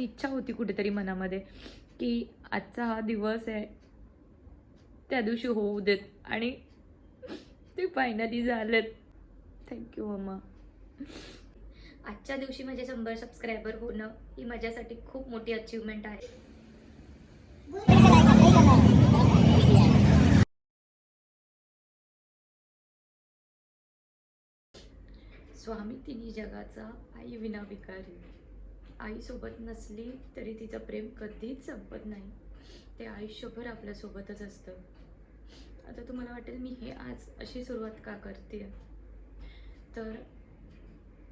इच्छा होती कुठेतरी मनामध्ये की आजचा हा दिवस आहे, त्या दिवशी होऊ देत, आणि ते फायनली झालेत. थँक्यू मम्मा. आजच्या दिवशी माझे 100 सबस्क्रायबर होणं ही माझ्यासाठी खूप मोठी अचीवमेंट आहे. स्वामी तिन्ही जगाचा, आई विना भिकारी. आईसोबत नसली तरी तिचं प्रेम कधीच संपत नाही, ते आयुष्यभर आपल्यासोबतच असतं. आता तुम्हाला वाटेल मी हे आज अशी सुरुवात का करते, तर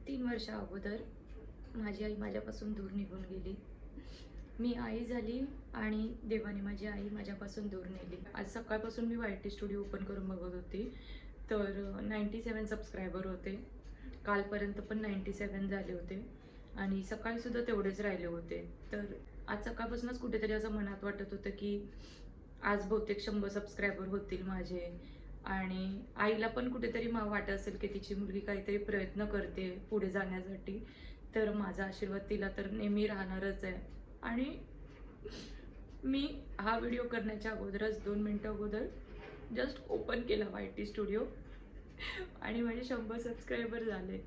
3 वर्षा अगोदर माझी आई माझ्यापासून दूर निघून गेली. मी आई झाली आणि देवाने माझी आई माझ्यापासून दूर नेली. आज सकाळपासून मी YT स्टुडिओ ओपन करून बघत होती, तर 97 सबस्क्रायबर होते. कालपर्यंत पण 97 झाले होते आणि सकाळीसुद्धा तेवढेच राहिले होते. तर आज सकाळपासूनच कुठेतरी असं मनात वाटत होतं की आज बहुतेक 100 सबस्क्रायबर होतील माझे. आणि आईला पण कुठेतरी वाटत असेल की तिची मुलगी काहीतरी प्रयत्न करते पुढे जाण्यासाठी, तर माझा आशीर्वाद तिला तर नेहमी राहणारच आहे. आणि मी हा व्हिडिओ करण्याच्या अगोदरच 2 मिनटं अगोदर जस्ट ओपन केला YT स्टुडिओ आणि माझे 100 सबस्क्रायबर झाले.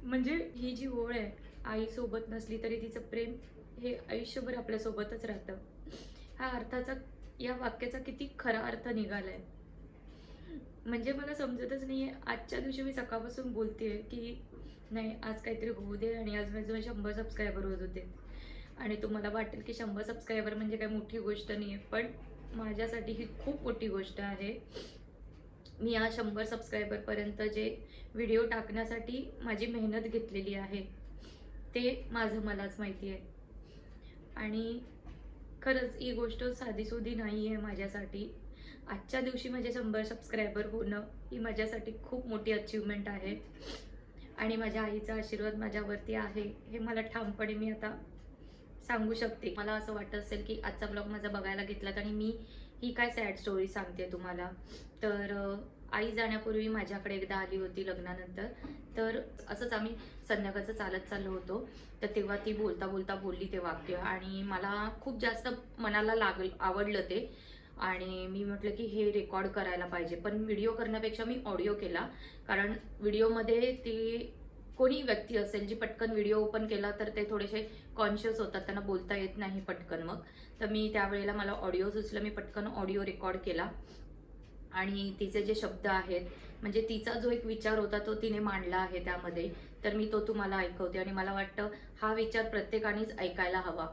म्हणजे ही जी ओळ आहे, आईसोबत नसली तरी तिचं प्रेम हे आयुष्यभर आपल्यासोबतच राहतं, हा अर्थाचा, या वाक्याचा किती खरा अर्थ निघालाय. म्हणजे मला समजतच नाहीये. आजच्या दिवशी मी सकाळपासून बोलतेय की नाही, आज काहीतरी होऊ दे, आणि आज माझे 100 सबस्क्रायबर होत होते. आणि तुम्हाला वाटेल की 100 सबस्क्रायबर म्हणजे काही मोठी गोष्ट नाही आहे, पण माझ्यासाठी ही खूप मोठी गोष्ट आहे. मी या 100 सबस्क्रायबरपर्यंत जे व्हिडिओ टाकण्यासाठी माझी मेहनत घेतलेली आहे, ते माझं मलाच माहिती आहे. आणि खरंच ही गोष्ट साधीसुधी नाही आहे माझ्यासाठी. आजच्या दिवशी माझे 100 सबस्क्रायबर होणं ही माझ्यासाठी खूप मोठी अचीवमेंट आहे. आणि माझ्या आईचा आशीर्वाद माझ्यावरती आहे हे मला ठामपणे मी आता सांगू शकते. मला असं वाटत असेल की आजचा ब्लॉग माझा बघायला घेतलात आणि मी ही काय सॅड स्टोरी सांगते तुम्हाला. तर आई जाण्यापूर्वी माझ्याकडे एकदा आली होती लग्नानंतर. तर असंच आम्ही संध्याकाळचं चालत चाललो होतो, तर तेव्हा ती बोलता बोलता बोलली ते वाक्य आणि मला खूप जास्त मनाला आवडलं ते. आणि मी म्हटलं की हे रेकॉर्ड करायला पाहिजे, पण व्हिडिओ करण्यापेक्षा मी ऑडिओ केला. कारण व्हिडिओमध्ये ती कोणी व्यक्ती असेल जी पटकन व्हिडिओ ओपन केला तर ते थोडेसे कॉन्शियस होतात, त्यांना बोलता येत नाही पटकन. मग तर मी त्यावेळेला मला ऑडिओ सुचलं, मी पटकन ऑडिओ रेकॉर्ड केला. आणि तिचे जे शब्द आहेत, म्हणजे तिचा जो एक विचार होता तो तिने मांडला आहे त्यामध्ये, तर मी तो तुम्हाला ऐकवते. आणि मला वाटतं हा विचार प्रत्येकानेच ऐकायला हवा.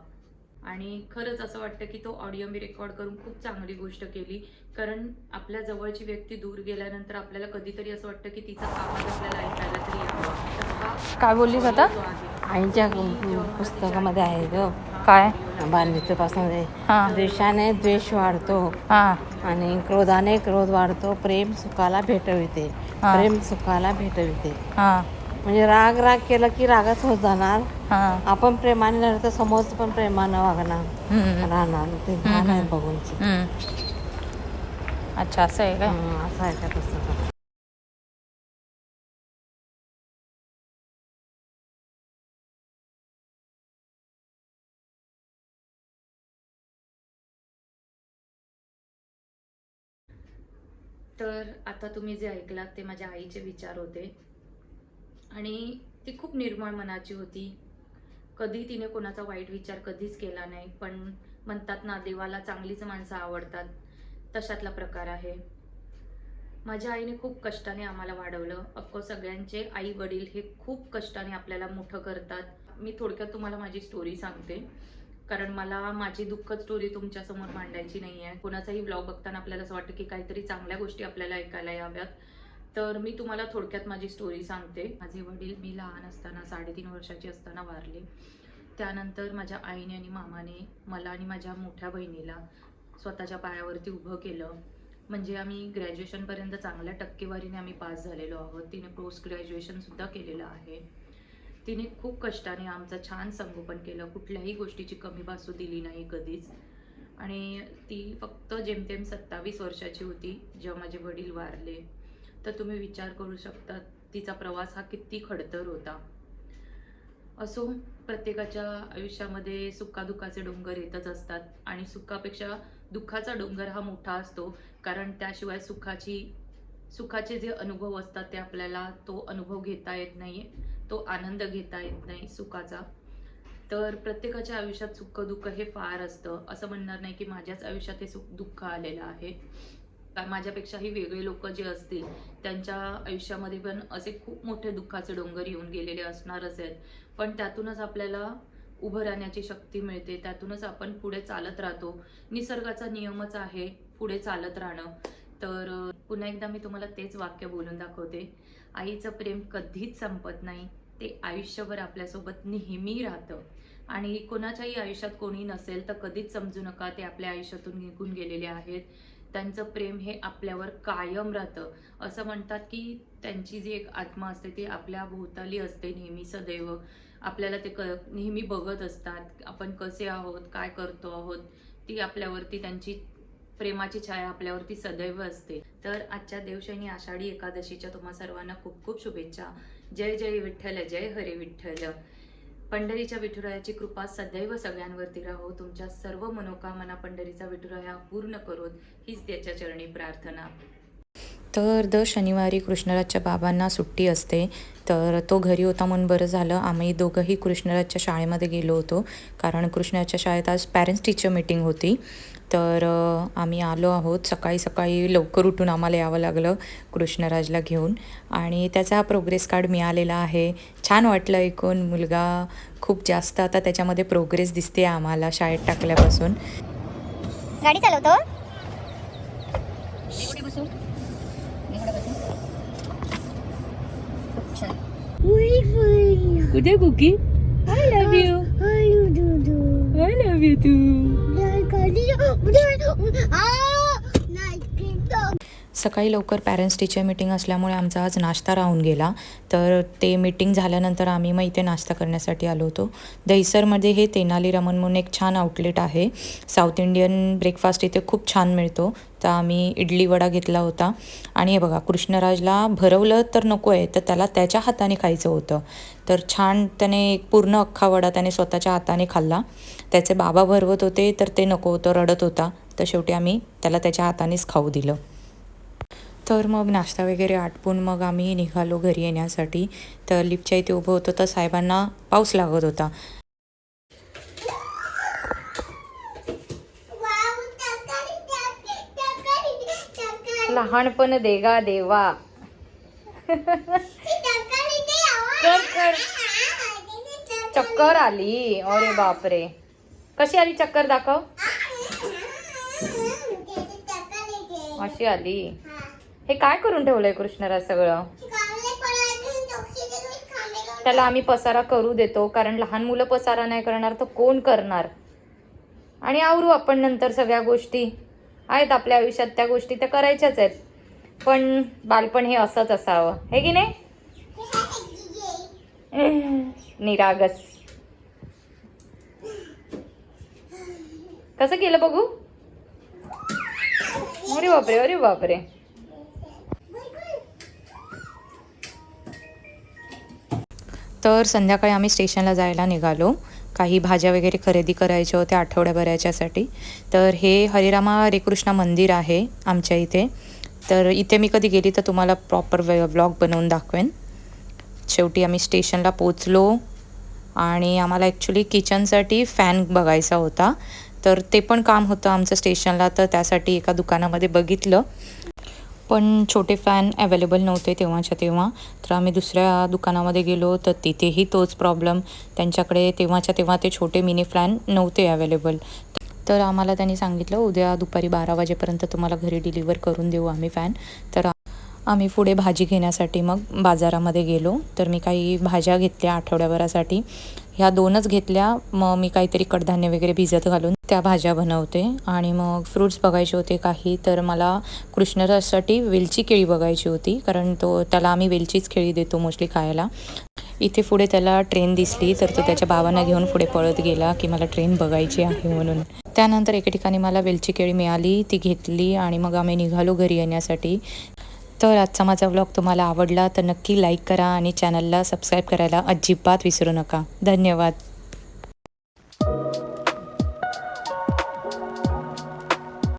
आणि खरंच असं वाटतं की तो ऑडिओ मी रेकॉर्ड करून खूप चांगली गोष्ट केली. कारण आपल्या जवळची व्यक्ती दूर गेल्यानंतर आपल्याला कधीतरी असं वाटतं की तिचा आवाज आपल्याला ऐकायला तरी यावा. तर हा काय बोललीस आता? जो आहे, आईच्या पुस्तकामध्ये आहे ग, काय? बांधवीपासून हां. द्वेषाने द्वेष वाढतो हां. आणि क्रोधाने क्रोध वाढतो. प्रेम सुखाला भेटविते, हां. प्रेम सुखाला भेटविते. हां. म्हणजे राग राग केलं की रागच होत जाणार. हां. आपण प्रेमाने राहिलं तर समोरचं पण प्रेमानं वागणार राहणार. ते भान आहे बघूनची. अच्छा, असं आहे काय? असं आहे त्या पुस्तकात. तर आता तुम्ही जे ऐकलात ते माझ्या आईचे विचार होते. आणि ती खूप निर्मळ मनाची होती. कधी तिने कोणाचा वाईट विचार कधीच केला नाही. पण म्हणतात ना, देवाला चांगलीच माणसं आवडतात, तशातला प्रकार आहे. माझ्या आईने खूप कष्टाने आम्हाला वाढवलं. ऑफकोर्स सगळ्यांचे आई वडील हे खूप कष्टाने आपल्याला मोठं करतात. मी थोडक्यात तुम्हाला माझी स्टोरी सांगते, कारण मला माझी दुःखद स्टोरी तुमच्यासमोर मांडायची नाही आहे. कोणाचाही ब्लॉग बघताना आपल्याला असं वाटतं की काहीतरी चांगल्या गोष्टी आपल्याला ऐकायला याव्यात. तर मी तुम्हाला थोडक्यात माझी स्टोरी सांगते. माझे वडील मी लहान असताना 3.5 वर्षाची असताना वारले. त्यानंतर माझ्या आईने आणि मामाने मला आणि माझ्या मोठ्या बहिणीला स्वतःच्या पायावरती उभं केलं. म्हणजे आम्ही ग्रॅज्युएशनपर्यंत चांगल्या टक्केवारीने आम्ही पास झालेलो आहोत. तिने पोस्ट ग्रॅज्युएशनसुद्धा केलेलं आहे. तिने खूप कष्टाने आमचं छान संगोपन केलं, कुठल्याही गोष्टीची कमी भासू दिली नाही कधीच. आणि ती फक्त जेमतेम 27 वर्षाची होती जेव्हा माझे वडील वारले. तर तुम्ही विचार करू शकता तिचा प्रवास हा किती खडतर होता. असो, प्रत्येकाच्या आयुष्यामध्ये सुखादुःखाचे डोंगर येतच असतात आणि सुखापेक्षा दुःखाचा डोंगर हा मोठा असतो, कारण त्याशिवाय सुखाचे जे अनुभव असतात ते आपल्याला तो अनुभव घेता येत नाही, तो आनंद घेता येत नाही सुखाचा. तर प्रत्येकाच्या आयुष्यात सुख दुःख हे फार असतं. असं म्हणणार नाही की माझ्याच आयुष्यात हे सुख दुःख आलेलं आहे. माझ्यापेक्षाही वेगळे लोक जे असतील त्यांच्या आयुष्यामध्ये पण असे खूप मोठे दुःखाचे डोंगर येऊन गेलेले असणारच आहेत, पण त्यातूनच आपल्याला उभं राहण्याची शक्ती मिळते, त्यातूनच आपण पुढे चालत राहतो. निसर्गाचा नियमच आहे पुढे चालत राहणं. तर पुन्हा एकदा मी तुम्हाला तेच वाक्य बोलून दाखवते, आईचं प्रेम कधीच संपत नाही, ते आयुष्यभर आपल्यासोबत नेहमी राहतं. आणि कोणाच्याही आयुष्यात कोणी नसेल तर कधीच समजू नका ते आपल्या आयुष्यातून निघून गेलेले आहेत. त्यांचं प्रेम हे आपल्यावर कायम राहतं. असं म्हणतात की त्यांची जी एक आत्मा असते ती आपल्या भोवताली असते नेहमी सदैव. आपल्याला ते नेहमी बघत असतात, आपण कसे आहोत, काय करतो आहोत, ती आपल्यावरती त्यांची प्रेमाची छाया आपल्यावरती सदैव असते. तर आजच्या देवशयनी आषाढी एकादशीच्या तुम्हा सर्वांना खूप खूप शुभेच्छा. जय जय विठ्ठल, जय हरी विठ्ठल. पंढरीच्या विठुरायाची कृपा सदैव सगळ्यांवरती राहो. तुमच्या सर्व मनोकामना पंढरीचा विठुराया पूर्ण करोत, हीच त्याच्या चरणी प्रार्थना. तर दर शनिवारी कृष्णराजच्या बाबांना सुट्टी असते, तर तो घरी होता म्हणून बरं झालं. आम्ही दोघंही कृष्णराजच्या शाळेमध्ये गेलो होतो, कारण कृष्णराजच्या शाळेत आज पॅरेंट्स टीचर मीटिंग होती. तर आम्ही आलो आहोत. सकाळी सकाळी लवकर उठून आम्हाला यावं लागलं कृष्णराजला घेऊन, आणि त्याचा प्रोग्रेस कार्ड मिळालेला आहे. छान वाटलं ऐकून. मुलगा खूप जास्त आता त्याच्यामध्ये प्रोग्रेस दिसते आम्हाला शाळेत टाकल्यापासून. गाडी चालवतो. कुठे बुकी? I love you, I love you too. सकाळी लवकर पॅरेंट्स टीचर मीटिंग असल्यामुळे आमचा आज नाश्ता राहून गेला. तर ते मीटिंग झाल्यानंतर आम्ही मग इथे नाश्ता करण्यासाठी आलो होतो. दहिसरमध्ये हे तेनाली रमन म्हणून एक छान आउटलेट आहे. साऊथ इंडियन ब्रेकफास्ट इथे खूप छान मिळतो. तर आम्ही इडली वडा घेतला होता. आणि हे बघा, कृष्णराजला भरवलं तर नको आहे, तर त्याला त्याच्या हाताने खायचं होतं. तर छान त्याने एक पूर्ण अख्खा वडा त्याने स्वतःच्या हाताने खाल्ला. त्याचे बाबा भरवत होते तर ते नको होतं, रडत होता. तर शेवटी आम्ही त्याला त्याच्या हातानेच खाऊ दिलं. तर मग नाश्ता वगैरे आटपून मग आम्ही निघालो घरी येण्यासाठी. तर लिफ्टच्या इथे उभं होतं तर साहेबांना पाऊस लागत होता. लहानपण देगा देवा. कर कर. चक्कर आली. अरे बापरे, कशी आली चक्कर? दाखव. अशी आली. हे काय करून ठेवलंय कृष्णराज सगळं? त्याला आम्ही पसारा करू देतो, कारण लहान मुलं पसारा नाही करणार तर कोण करणार. आणि आवरू आपण नंतर सगळ्या गोष्टी आहेत आपल्या आयुष्यात, त्या गोष्टी तर करायच्याच आहेत. पण बालपण हे असंच असावं, हे की नाही? निरागस. कसं केलं बघू? अरे बापरे, अरे बापरे. तर संध्याकाळी आम्ही स्टेशनला जायला निघालो. काही भाज्या वगैरे खरेदी करायच्या होत्या आठवड्याभराच्यासाठी. तर हे हरिरामा हरे कृष्णा मंदिर आहे आमच्या इथे. तर इथे मी कधी गेली तर तुम्हाला प्रॉपर व्लॉग बनवून दाखवेन. शेवटी आम्ही स्टेशनला पोचलो आणि आम्हाला ॲक्च्युली किचनसाठी फॅन बघायचा होता. तर ते पण काम होतं आमचं स्टेशनला, तर त्यासाठी एका दुकानामध्ये बघितलं, पण छोटे फॅन अवेलेबल नव्हते तेव्हाच्या तेव्हा. तर आम्ही दुसऱ्या दुकानामध्ये गेलो तर तिथेही तोच प्रॉब्लेम. त्यांच्याकडे तेव्हाच्या तेव्हा ते छोटे मिनी फॅन नव्हते अवेलेबल. तर आम्हाला त्यांनी सांगितलं उद्या दुपारी 12 वाजेपर्यंत तुम्हाला घरी डिलिव्हर करून देऊ आम्ही फॅन. तर आम्ही पुढे भाजी घेण्यासाठी मग बाजारामध्ये गेलो. तर मी काही भाज्या घेतल्या आठवड्याभरासाठी. ह्या 2च घेतल्या. मग मी काहीतरी कडधान्य वगैरे भिजत घालून त्या भाज्या बनवते. आणि मग फ्रूट्स बघायचे होते काही. तर मला कृष्णराजसाठी वेलची केळी बघायची होती, कारण त्याला आम्ही वेलचीच केळी देतो मोस्टली खायला. इथे पुढे त्याला ट्रेन दिसली तर तो त्याच्या बाबांना घेऊन पुढे पळत गेला की मला ट्रेन बघायची आहे म्हणून. त्यानंतर एके ठिकाणी मला वेलची केळी मिळाली, ती घेतली आणि मग आम्ही निघालो घरी येण्यासाठी. तर आजचा माझा व्लॉग तुम्हाला आवडला तर नक्की लाईक करा आणि चॅनलला सबस्क्राईब करायला अजिबात विसरू नका. धन्यवाद.